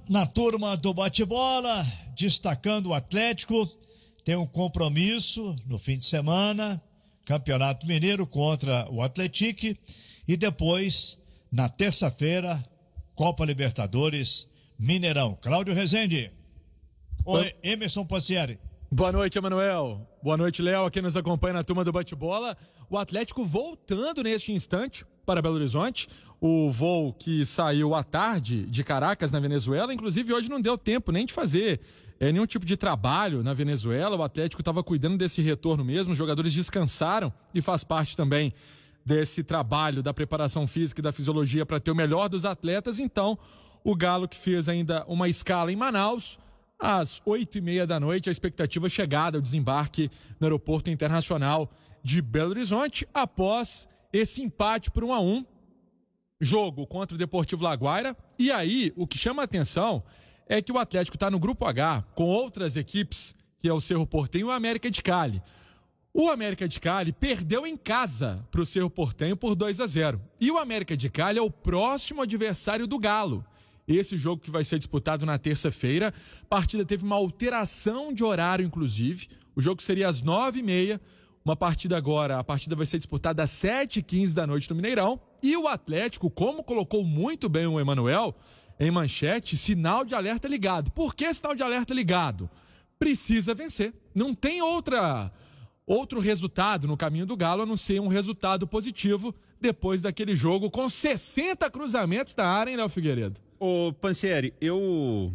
Na turma do bate-bola, destacando o Atlético, tem um compromisso no fim de semana, Campeonato Mineiro contra o Atlético, e depois, na terça-feira, Copa Libertadores, Mineirão. Cláudio Rezende. Oi, Emerson Pancieri. Boa noite, Emanuel. Boa noite, Léo, aqui nos acompanha na turma do bate-bola. O Atlético voltando neste instante para Belo Horizonte. O voo que saiu à tarde de Caracas, na Venezuela, inclusive hoje não deu tempo nem de fazer nenhum tipo de trabalho na Venezuela. O Atlético estava cuidando desse retorno mesmo, os jogadores descansaram e faz parte também desse trabalho da preparação física e da fisiologia para ter o melhor dos atletas. Então, o Galo, que fez ainda uma escala em Manaus, às 8h30 da noite, a expectativa é chegada, o desembarque no Aeroporto Internacional de Belo Horizonte, após esse empate por 1-1, jogo contra o Deportivo Laguaira. E aí, o que chama a atenção é que o Atlético está no Grupo H, com outras equipes, que é o Cerro Porteño e o América de Cali. O América de Cali perdeu em casa para o Cerro Porteño por 2-0. E o América de Cali é o próximo adversário do Galo. Esse jogo que vai ser disputado na terça-feira. A partida teve uma alteração de horário, inclusive. O jogo seria às 9h30. Uma partida agora, a partida vai ser disputada às 7h15 da noite no Mineirão. E o Atlético, como colocou muito bem o Emanuel em manchete, sinal de alerta ligado. Por que sinal de alerta ligado? Precisa vencer. Não tem outro resultado no caminho do Galo, a não ser um resultado positivo depois daquele jogo com 60 cruzamentos na área, hein, Léo Figueiredo? Ô, Pancieri, eu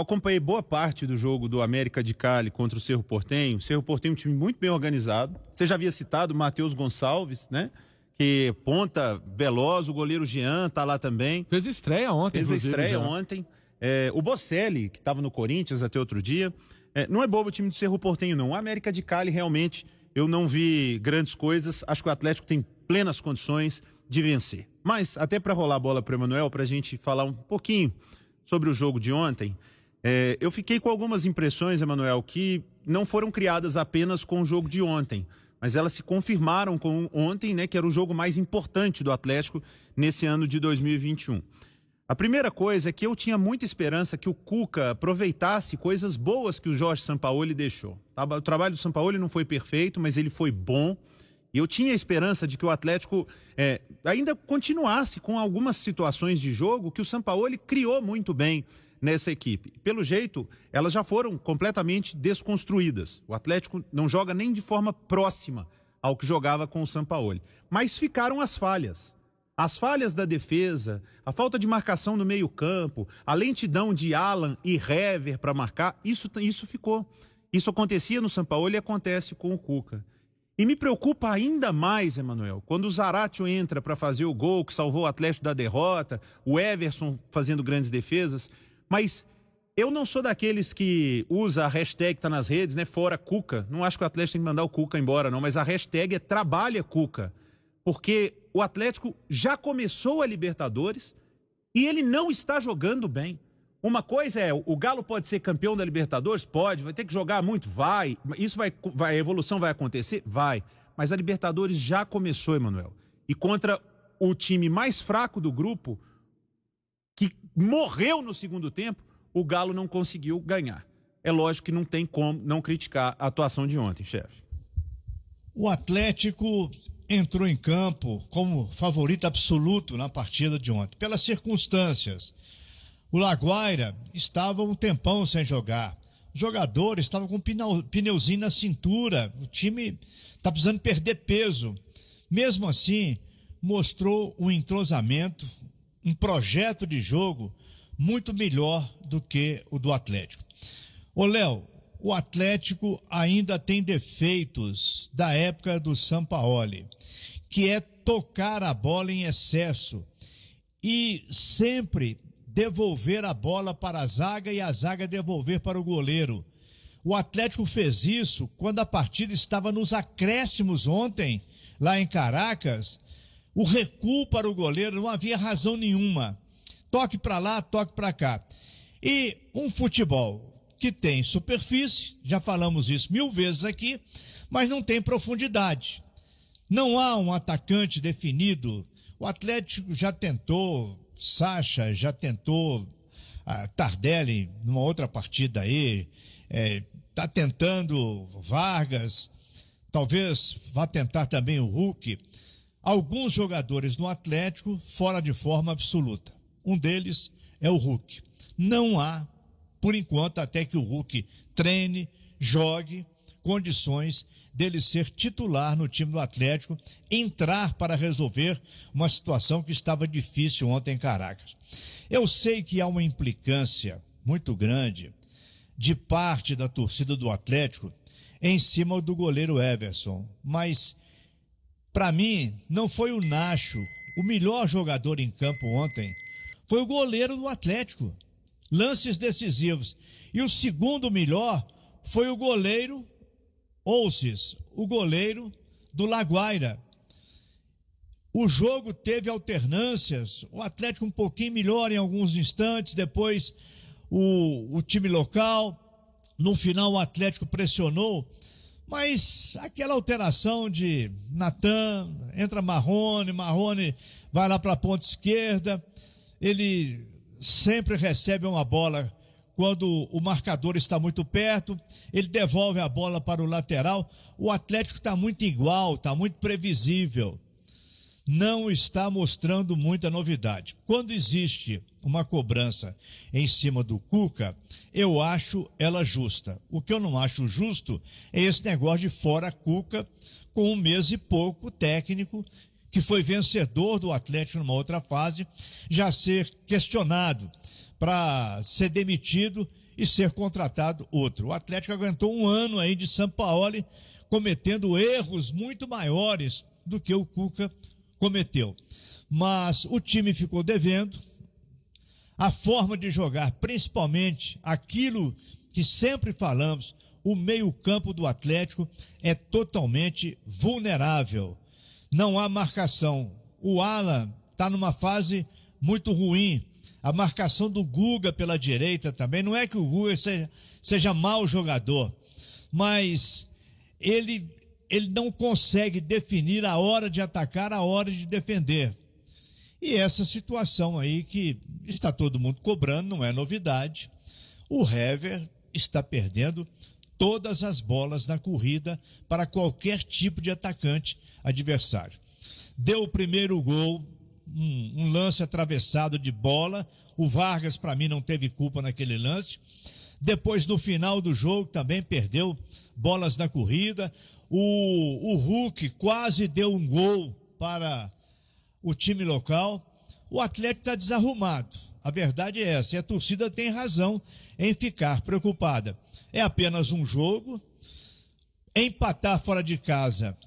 acompanhei boa parte do jogo do América de Cali contra o Cerro Porteño. O Cerro Porteño é um time muito bem organizado. Você já havia citado o Matheus Gonçalves, né? Que ponta veloz, o goleiro Jean tá lá também. Fez estreia ontem. O Bocelli, que estava no Corinthians até outro dia. Não é bobo o time do Cerro Porteño, não. O América de Cali, realmente, eu não vi grandes coisas. Acho que o Atlético tem plenas condições de vencer. Mas, até para rolar a bola para o Emanuel, para a gente falar um pouquinho sobre o jogo de ontem, eu fiquei com algumas impressões, Emanuel, que não foram criadas apenas com o jogo de ontem, mas elas se confirmaram com ontem, né, que era o jogo mais importante do Atlético nesse ano de 2021. A primeira coisa é que eu tinha muita esperança que o Cuca aproveitasse coisas boas que o Jorge Sampaoli deixou. O trabalho do Sampaoli não foi perfeito, mas ele foi bom. E eu tinha esperança de que o Atlético ainda continuasse com algumas situações de jogo que o Sampaoli criou muito bem nessa equipe. Pelo jeito, elas já foram completamente desconstruídas. O Atlético não joga nem de forma próxima ao que jogava com o Sampaoli. Mas ficaram as falhas. As falhas da defesa, a falta de marcação no meio-campo, a lentidão de Alan e Hever para marcar, isso ficou. Isso acontecia no Sampaoli e acontece com o Cuca. E me preocupa ainda mais, Emanuel, quando o Zaratio entra para fazer o gol que salvou o Atlético da derrota, o Everson fazendo grandes defesas, mas eu não sou daqueles que usa a hashtag que tá nas redes, né, fora Cuca. Não acho que o Atlético tem que mandar o Cuca embora, não, mas a hashtag é trabalha Cuca, porque o Atlético já começou a Libertadores e ele não está jogando bem. Uma coisa é, o Galo pode ser campeão da Libertadores? Pode. Vai ter que jogar muito? Vai. Isso a evolução vai acontecer? Vai. Mas a Libertadores já começou, Emanuel. E contra o time mais fraco do grupo, que morreu no segundo tempo, o Galo não conseguiu ganhar. É lógico que não tem como não criticar a atuação de ontem, chefe. O Atlético entrou em campo como favorito absoluto na partida de ontem, pelas circunstâncias. O Laguaira estava um tempão sem jogar. Os jogadores estavam com pneuzinho na cintura. O time está precisando perder peso. Mesmo assim, mostrou um entrosamento, um projeto de jogo muito melhor do que o do Atlético. Ô, Léo, o Atlético ainda tem defeitos da época do Sampaoli, que é tocar a bola em excesso e sempre devolver a bola para a zaga e a zaga devolver para o goleiro. O Atlético fez isso quando a partida estava nos acréscimos ontem, lá em Caracas. O recuo para o goleiro não havia razão nenhuma. Toque para lá, toque para cá. E um futebol que tem superfície, já falamos isso 1000 vezes aqui, mas não tem profundidade. Não há um atacante definido. O Atlético já tentou, Sacha já tentou Tardelli, numa outra partida aí, está tentando Vargas, talvez vá tentar também o Hulk. Alguns jogadores no Atlético fora de forma absoluta. Um deles é o Hulk. Não há, por enquanto, até que o Hulk treine, jogue, condições dele ser titular no time do Atlético, entrar para resolver uma situação que estava difícil ontem em Caracas. Eu sei que há uma implicância muito grande de parte da torcida do Atlético em cima do goleiro Everson, mas para mim não foi o Nacho. O melhor jogador em campo ontem foi o goleiro do Atlético. Lances decisivos. E o segundo melhor foi o goleiro Ouces, o goleiro do Laguaira. O jogo teve alternâncias, o Atlético um pouquinho melhor em alguns instantes, depois o time local, no final o Atlético pressionou, mas aquela alteração de Natan, entra Marrone vai lá para a ponta esquerda, ele sempre recebe uma bola quando o marcador está muito perto, ele devolve a bola para o lateral. O Atlético está muito igual, está muito previsível. Não está mostrando muita novidade. Quando existe uma cobrança em cima do Cuca, eu acho ela justa. O que eu não acho justo é esse negócio de fora Cuca, com 1 mês e pouco, técnico, que foi vencedor do Atlético numa outra fase, já ser questionado para ser demitido e ser contratado outro. O Atlético aguentou 1 ano aí de Sampaoli, cometendo erros muito maiores do que o Cuca cometeu. Mas o time ficou devendo, a forma de jogar, principalmente aquilo que sempre falamos, o meio-campo do Atlético é totalmente vulnerável. Não há marcação. O Alan está numa fase muito ruim. A marcação do Guga pela direita também, não é que o Guga seja mau jogador, mas ele não consegue definir a hora de atacar, a hora de defender. E essa situação aí que está todo mundo cobrando, não é novidade. O Hever está perdendo todas as bolas na corrida para qualquer tipo de atacante adversário. Deu o primeiro gol, um lance atravessado de bola. O Vargas, para mim, não teve culpa naquele lance. Depois, no final do jogo, também perdeu bolas na corrida. O Hulk quase deu um gol para o time local. O Atlético está desarrumado. A verdade é essa. E a torcida tem razão em ficar preocupada. É apenas um jogo. Empatar fora de casa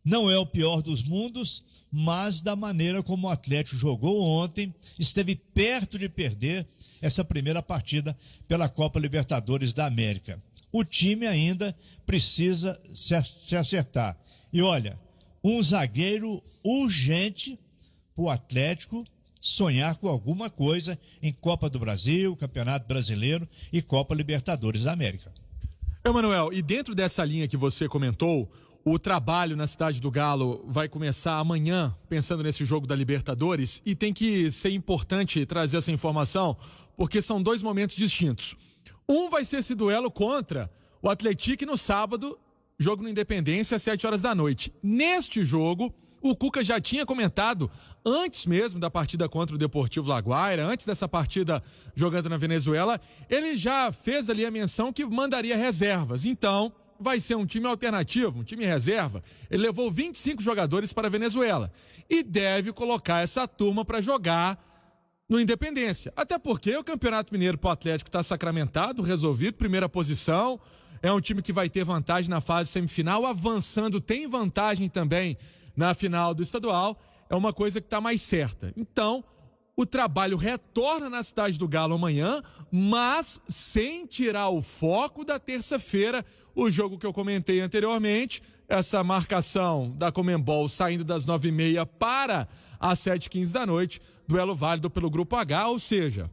não é o pior dos mundos, mas da maneira como o Atlético jogou ontem, esteve perto de perder essa primeira partida pela Copa Libertadores da América. O time ainda precisa se acertar. E olha, um zagueiro urgente para o Atlético sonhar com alguma coisa em Copa do Brasil, Campeonato Brasileiro e Copa Libertadores da América. Emanuel, e dentro dessa linha que você comentou, o trabalho na Cidade do Galo vai começar amanhã, pensando nesse jogo da Libertadores, e tem que ser importante trazer essa informação, porque são 2 momentos distintos. Um vai ser esse duelo contra o Atlético no sábado, jogo no Independência, às 7 horas da noite. Neste jogo, o Cuca já tinha comentado, antes mesmo da partida contra o Deportivo Laguaira, antes dessa partida jogando na Venezuela, ele já fez ali a menção que mandaria reservas. Então, vai ser um time alternativo, um time reserva. Ele levou 25 jogadores para a Venezuela e deve colocar essa turma para jogar no Independência. Até porque o Campeonato Mineiro para o Atlético está sacramentado, resolvido, primeira posição. É um time que vai ter vantagem na fase semifinal, avançando, tem vantagem também na final do estadual. É uma coisa que está mais certa. Então, o trabalho retorna na Cidade do Galo amanhã, mas sem tirar o foco da terça-feira, o jogo que eu comentei anteriormente, essa marcação da Conmebol saindo das 9h30 para às 7h15 da noite, duelo válido pelo Grupo H, ou seja,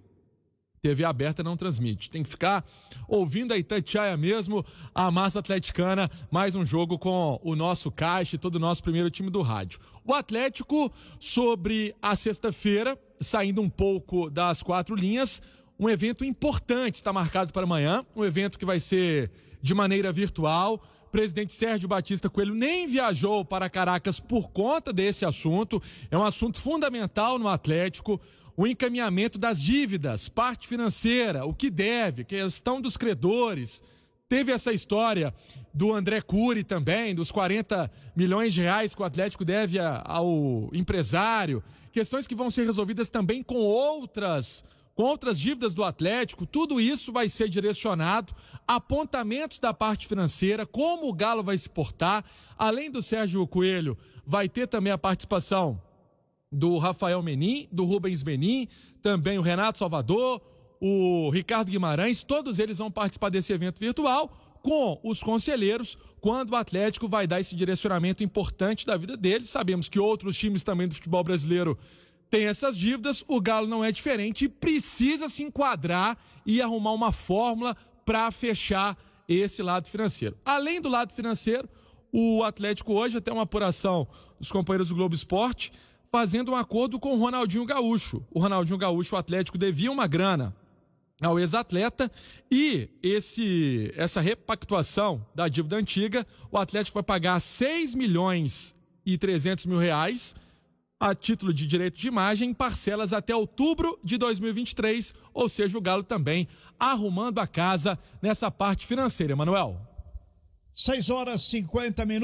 TV aberta não transmite. Tem que ficar ouvindo a Itatiaia mesmo, a massa atleticana, mais um jogo com o nosso Caixa e todo o nosso primeiro time do rádio. O Atlético, sobre a sexta-feira, saindo um pouco das 4 linhas, um evento importante está marcado para amanhã, um evento que vai ser de maneira virtual. O presidente Sérgio Batista Coelho nem viajou para Caracas por conta desse assunto. É um assunto fundamental no Atlético, o encaminhamento das dívidas, parte financeira, o que deve, questão dos credores. Teve essa história do André Cury também, dos 40 milhões de reais que o Atlético deve ao empresário. Questões que vão ser resolvidas também com outras dívidas do Atlético. Tudo isso vai ser direcionado, apontamentos da parte financeira, como o Galo vai se portar. Além do Sérgio Coelho, vai ter também a participação do Rafael Menin, do Rubens Menin, também o Renato Salvador, o Ricardo Guimarães. Todos eles vão participar desse evento virtual com os conselheiros, quando o Atlético vai dar esse direcionamento importante da vida deles. Sabemos que outros times também do futebol brasileiro têm essas dívidas, o Galo não é diferente e precisa se enquadrar e arrumar uma fórmula para fechar esse lado financeiro. Além do lado financeiro, o Atlético hoje, até uma apuração dos companheiros do Globo Esporte, fazendo um acordo com o Ronaldinho Gaúcho. O Ronaldinho Gaúcho, o Atlético devia uma grana ao ex-atleta e essa repactuação da dívida antiga, o Atlético vai pagar 6 milhões e 300 mil reais a título de direito de imagem em parcelas até outubro de 2023, ou seja, o Galo também arrumando a casa nessa parte financeira, Emanuel. 6 horas e 50 minutos.